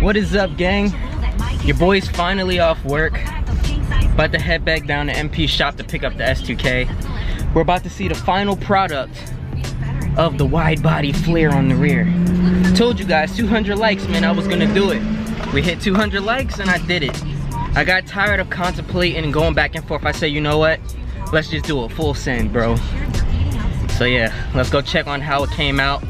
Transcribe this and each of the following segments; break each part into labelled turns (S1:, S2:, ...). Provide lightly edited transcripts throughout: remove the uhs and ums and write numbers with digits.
S1: What is up, gang? Your boy's finally off work. About to head back down to MP shop to pick up the S2K. We're about to see the final product of the wide body flare on the rear. Told you guys, 200 likes, man, I was gonna do it. We hit 200 likes and I did it. I got tired of contemplating and going back and forth. I said, you know what? Let's just do a full send, bro. So yeah, let's go check on how it came out.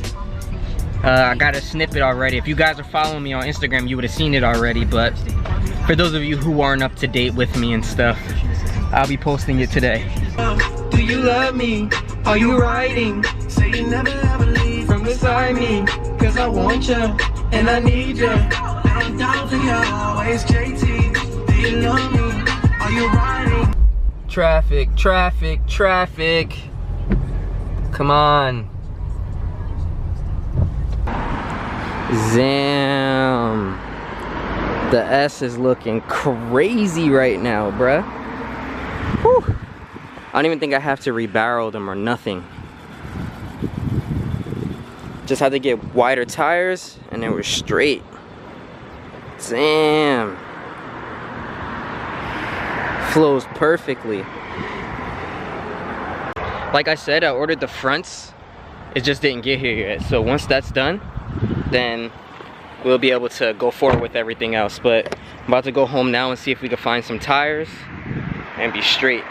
S1: I got a snippet already. If you guys are following me on Instagram, you would have seen it already, but for those of you who aren't up to date with me and stuff, I'll be posting it today. Do you love me? Are you riding? Say you never ever leave from beside me, cause I want you and I need you. I'm down for you always, JT. Do you love me? Are you riding? Traffic, traffic, traffic. Come on. Zam. The S is looking crazy right now, bruh. Whew. I don't even think I have to rebarrel them or nothing. Just had to get wider tires and then we're straight. Damn. Flows perfectly. Like I said, I ordered the fronts. It just didn't get here yet. So once that's done, then we'll be able to go forward with everything else. But I'm about to go home now and see if we can find some tires and be straight.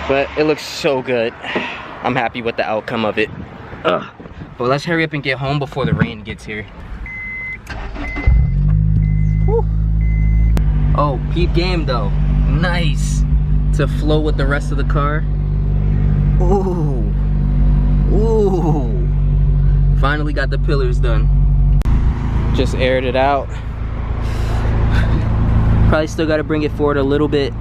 S1: But it looks so good. I'm happy with the outcome of it. Ugh. But let's hurry up and get home before the rain gets here. Whew. Oh, peep game though. Nice. To flow with the rest of the car. Ooh. Ooh. Finally got the pillars done. Just aired it out. Probably still got to bring it forward a little bit.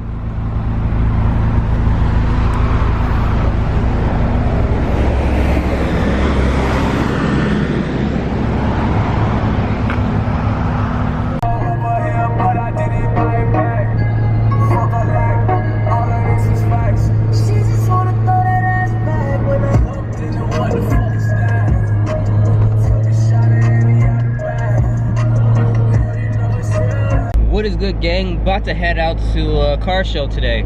S1: What is good, gang? About to head out to a car show today.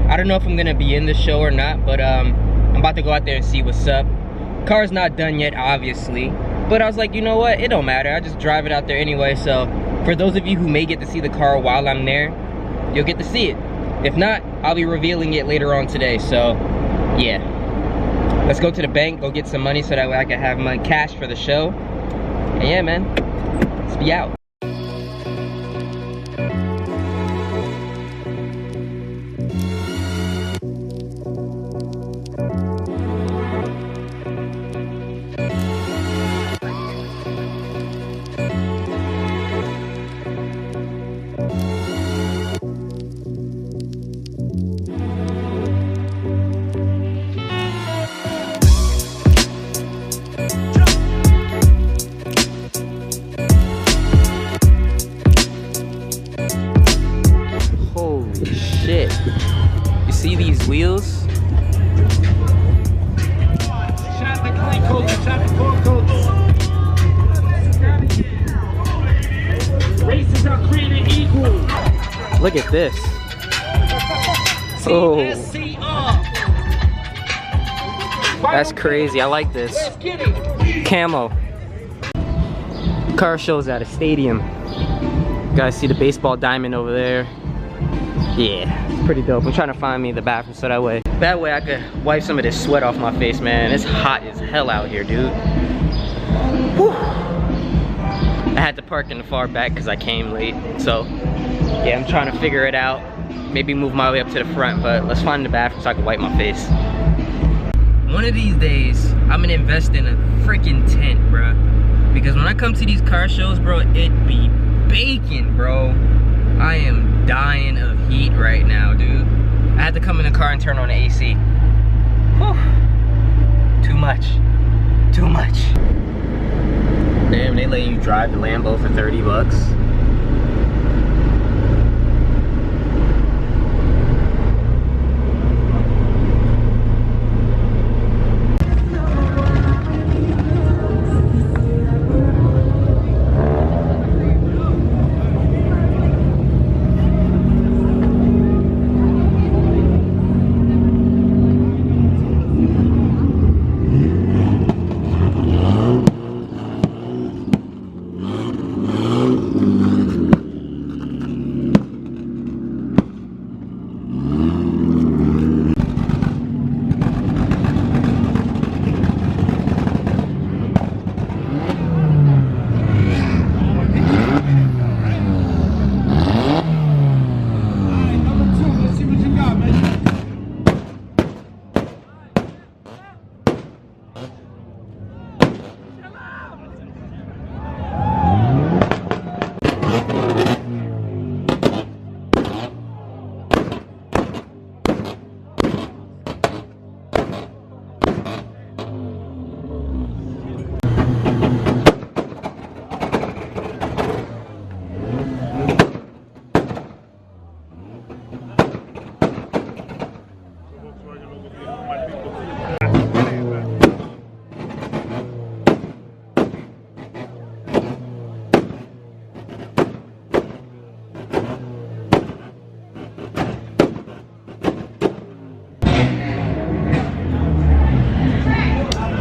S1: I don't know if I'm gonna be in the show or not, but I'm about to go out there and see what's up. Car's not done yet, obviously, but I was like, you know what, it don't matter, I just drive it out there anyway. So for those of you who may get to see the car while I'm there, you'll get to see it. If not, I'll be revealing it later on today. So yeah, let's go to the bank, go get some money so that way I can have my cash for the show. And yeah, man, let's be out. Shit. You see these wheels? Look at this. Oh. That's crazy. I like this. Camo. Car shows at a stadium. You guys see the baseball diamond over there? Yeah, it's pretty dope. I'm trying to find me the bathroom so that way I could wipe some of this sweat off my face, man. It's hot as hell out here, dude. Whew. I had to park in the far back because I came late. So yeah, I'm trying to figure it out. Maybe move my way up to the front, but let's find the bathroom so I can wipe my face. One of these days, I'm gonna invest in a freaking tent, bro. Because when I come to these car shows, bro, it be baking, bro. I am dying of heat right now, dude. I had to come in the car and turn on the AC. Whew. Too much. Too much. Damn, they let you drive the Lambo for 30 bucks.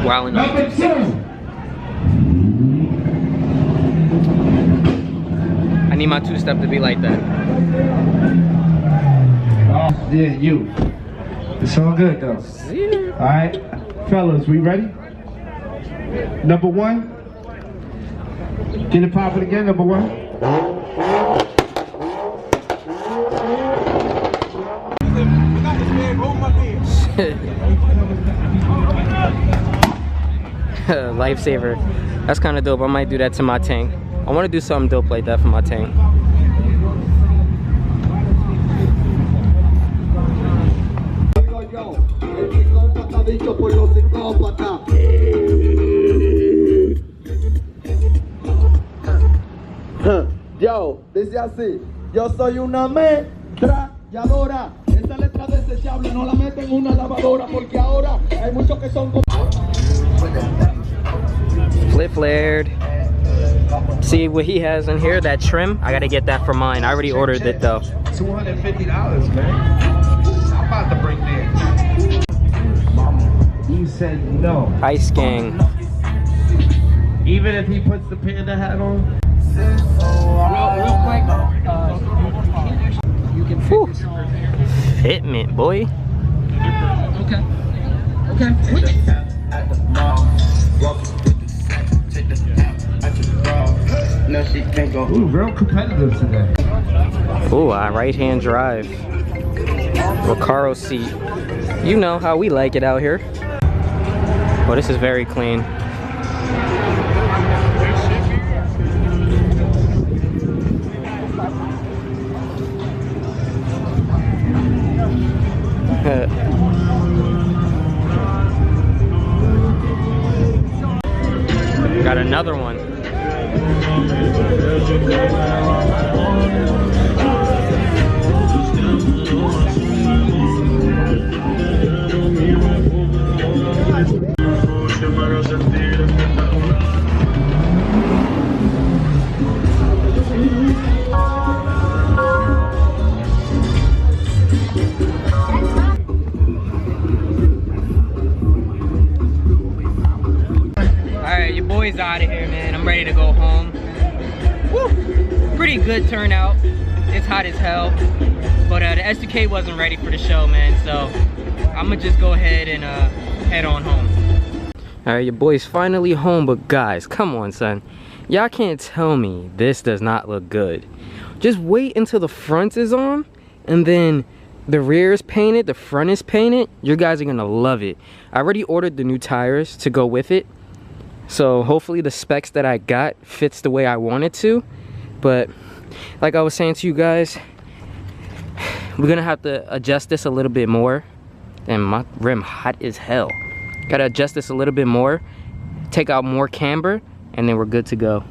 S1: wilding up.
S2: Number 2.
S1: I need my two-step to be like that.
S2: Oh, yeah, you. It's all good though.
S1: Yeah.
S2: All right, fellas, we ready? Number 1. Get it popping again. Number 1.
S1: Lifesaver. That's kind of dope. I might do that to my tank. I want to do something dope like that for my tank.
S3: Yo, dice así, yo soy una ametralladora. Esa letra desechable no la meten en una lavadora porque ahora hay muchos que son como...
S1: Flip flared. See what he has in here, that trim? I gotta get that for mine. I already ordered it though.
S2: $250, man. I'm about to break that. You said no.
S1: Ice Gang.
S2: Even if he puts the panda hat on?
S4: Real quick, you can fix your
S1: Fitment, boy.
S4: Okay. Okay.
S3: No, she can't go.
S2: Ooh, real competitive today.
S1: Ooh, a right-hand drive. Recaro seat. You know how we like it out here. Oh, this is very clean. Got another one. Alright, your boy's out of here, man. I'm ready to go home. Woo! Pretty good turnout. It's hot as hell. But the S2K wasn't ready for the show, man. So I'm gonna just go ahead and head on home. Alright, your boy's finally home. But guys, come on, son. Y'all can't tell me this does not look good. Just wait until the front is on. And then the rear is painted. The front is painted. You guys are gonna love it. I already ordered the new tires to go with it. So hopefully the specs that I got fits the way I want it to. But like I was saying to you guys, we're gonna have to adjust this a little bit more. And my rim hot as hell. Gotta adjust this a little bit more, take out more camber, and then we're good to go.